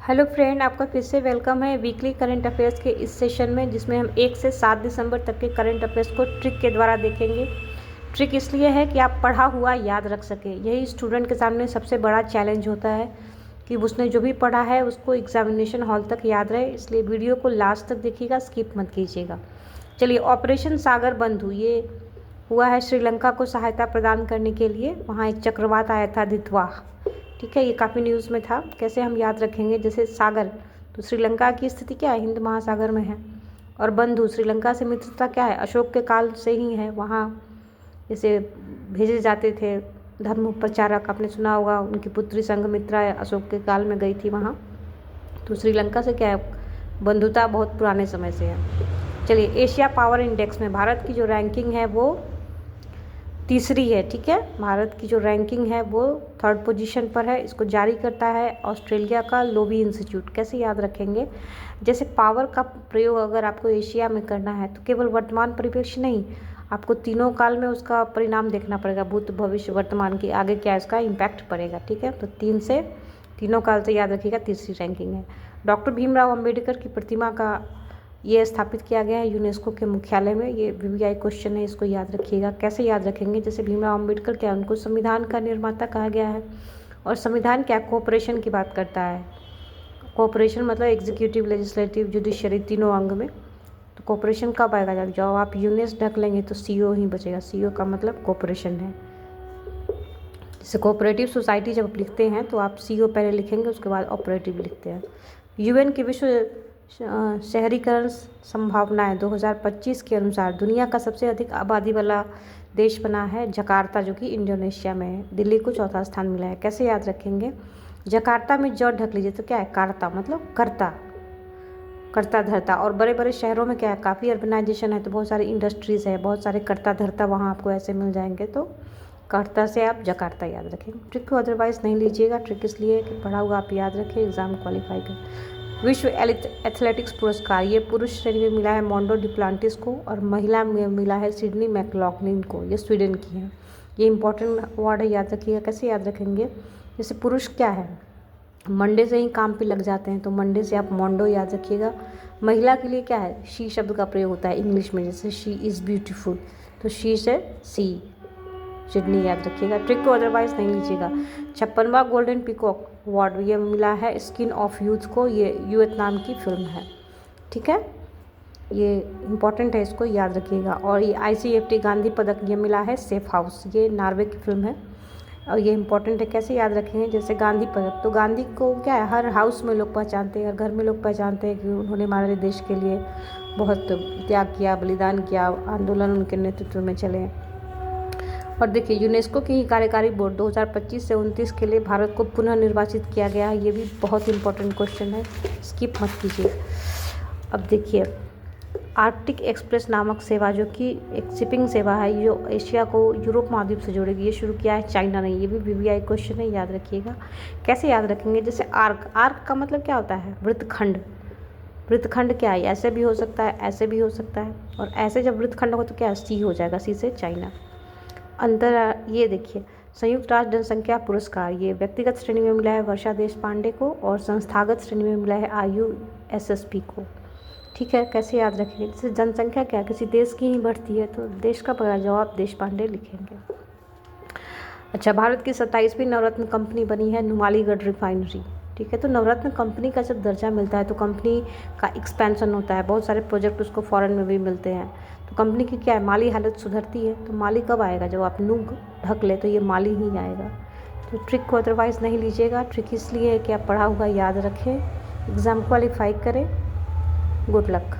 Hello friend, आपका फिर से वेलकम है वीकली करंट अफेयर्स के इस सेशन में, जिसमें हम 1 से 7 दिसंबर तक के करंट अफेयर्स को ट्रिक के द्वारा देखेंगे। ट्रिक इसलिए है कि आप पढ़ा हुआ याद रख सकें। यही स्टूडेंट के सामने सबसे बड़ा चैलेंज होता है कि उसने जो भी पढ़ा है उसको एग्जामिनेशन हॉल तक याद रहे। इसलिए वीडियो को लास्ट तक देखिएगा, स्किप मत कीजिएगा। चलिए, ऑपरेशन सागर बंधु ये हुआ है श्रीलंका को सहायता प्रदान करने के लिए। वहाँ एक चक्रवात आया था दितवा, ठीक है, ये काफ़ी न्यूज़ में था। कैसे हम याद रखेंगे? जैसे सागर, तो श्रीलंका की स्थिति क्या है, हिंद महासागर में है। और बंधु, श्रीलंका से मित्रता क्या है, अशोक के काल से ही है। वहाँ जैसे भेजे जाते थे धर्म प्रचारक, आपने सुना होगा, उनकी पुत्री संघमित्रा अशोक के काल में गई थी वहाँ। तो श्रीलंका से क्या है, बंधुता बहुत पुराने समय से है। चलिए, एशिया पावर इंडेक्स में भारत की जो रैंकिंग है वो तीसरी है, ठीक है। भारत की जो रैंकिंग है वो 3rd पोजीशन पर है। इसको जारी करता है ऑस्ट्रेलिया का लोबी इंस्टीट्यूट। कैसे याद रखेंगे? जैसे पावर का प्रयोग अगर आपको एशिया में करना है तो केवल वर्तमान परिप्रेक्ष्य नहीं, आपको तीनों काल में उसका परिणाम देखना पड़ेगा, भूत भविष्य वर्तमान की आगे क्या इसका इम्पैक्ट पड़ेगा, ठीक है। तो तीनों काल से याद रखिएगा, तीसरी रैंकिंग है। डॉक्टर भीमराव अम्बेडकर की प्रतिमा का ये स्थापित किया गया है यूनेस्को के मुख्यालय में। ये वीवीआई क्वेश्चन है, इसको याद रखिएगा। कैसे याद रखेंगे? जैसे भीमराव अम्बेडकर क्या, उनको संविधान का निर्माता कहा गया है। और संविधान क्या, कोऑपरेशन की बात करता है। कोऑपरेशन मतलब एग्जीक्यूटिव, लेजिस्लेटिव, जुडिशरी, तीनों अंग में। तो कोऑपरेशन कब आएगा? जब आप यूनेस ढक लेंगे तो सीओ ही बचेगा। सीओ का मतलब कोऑपरेशन है। जैसे कोऑपरेटिव सोसाइटी जब आप लिखते हैं तो आप सीओ पहले लिखेंगे, उसके बाद ऑपरेटिव लिखते हैं। यूएन की विश्व शहरीकरण संभावनाएं 2025 के अनुसार दुनिया का सबसे अधिक आबादी वाला देश बना है जकार्ता, जो कि इंडोनेशिया में है। दिल्ली को 4था स्थान मिला है। कैसे याद रखेंगे? जकार्ता में ज ढक लीजिए तो क्या है, कार्ता मतलब कर्ता, कर्ता धर्ता। और बड़े बड़े शहरों में क्या है, काफ़ी अर्बनाइजेशन है, तो बहुत सारी इंडस्ट्रीज़ है, बहुत सारे कर्ता धर्ता वहाँ आपको ऐसे मिल जाएंगे। तो कर्ता से आप जकार्ता याद रखेंगे। ट्रिक को अदरवाइज नहीं लीजिएगा। ट्रिक इसलिए कि पढ़ा हुआ आप याद रखें, एग्जाम क्वालिफाई करें। विश्व एथलेटिक्स पुरस्कार ये पुरुष श्रेणी में मिला है मोंडो डिप्लांटिस को, और महिला में मिला है सिडनी मैकलॉगलिन को। ये स्वीडन की है। ये इंपॉर्टेंट वर्ड है, याद रखिएगा। कैसे याद रखेंगे? जैसे पुरुष क्या है, मंडे से ही काम पे लग जाते हैं, तो मंडे से आप मोंडो याद रखिएगा। महिला के लिए क्या है, शी शब्द का प्रयोग होता है इंग्लिश में, जैसे शी इज़ ब्यूटीफुल, तो शी से सी, सिडनी याद रखिएगा। ट्रिक को अदरवाइज नहीं लीजिएगा। 56वां गोल्डन पीकॉक अवार्ड ये मिला है स्किन ऑफ यूथ को। ये वियतनाम की फिल्म है, ठीक है। ये इंपॉर्टेंट है, इसको याद रखिएगा। और ये ICFT गांधी पदक ये मिला है सेफ हाउस, ये नॉर्वे की फिल्म है और ये इंपॉर्टेंट है। कैसे याद रखेंगे? जैसे गांधी पदक, तो गांधी को क्या है, हर हाउस में लोग पहचानते हैं, हर घर में लोग पहचानते हैं कि उन्होंने हमारे देश के लिए बहुत त्याग किया, बलिदान किया, आंदोलन उनके नेतृत्व में चले। और देखिए, यूनेस्को की ही कार्यकारी बोर्ड 2025 से 29 के लिए भारत को पुनः निर्वाचित किया गया है। ये भी बहुत इंपॉर्टेंट क्वेश्चन है, स्किप मत कीजिए। अब देखिए, आर्कटिक एक्सप्रेस नामक सेवा, जो कि एक शिपिंग सेवा है, जो एशिया को यूरोप महाद्वीप से जोड़ेगी, ये शुरू किया है चाइना ने। ये भी वीवीआई क्वेश्चन है, याद रखिएगा। कैसे याद रखेंगे? जैसे आर्क, आर्क का मतलब क्या होता है, वृत्तखंड। वृत्तखंड क्या है, ऐसे भी हो सकता है, ऐसे भी हो सकता है, और ऐसे जब वृत्तखंड हो तो क्या, सी हो जाएगा, सी से चाइना। ये देखिए, संयुक्त राष्ट्र जनसंख्या पुरस्कार ये व्यक्तिगत श्रेणी में मिला है वर्षा देश पांडे को, और संस्थागत श्रेणी में मिला है IUSSP को, ठीक है। कैसे याद रखेंगे? जैसे जनसंख्या क्या, किसी देश की ही बढ़ती है, तो देश का पहला जवाब देश पांडे लिखेंगे। अच्छा, भारत की 27वीं नवरत्न कंपनी बनी है नुमालीगढ़ रिफाइनरी, ठीक है। तो नवरत्न कंपनी का जब दर्जा मिलता है तो कंपनी का एक्सपेंशन होता है, बहुत सारे प्रोजेक्ट उसको फॉरेन में भी मिलते हैं, तो कंपनी की क्या है, माली हालत सुधरती है। तो माली कब आएगा? जब आप नूग ढक ले तो ये माली ही आएगा। तो ट्रिक को अदरवाइज नहीं लीजिएगा। ट्रिक इसलिए है कि आप पढ़ा हुआ याद रखें, एग्ज़ाम क्वालिफाई करें। Good luck.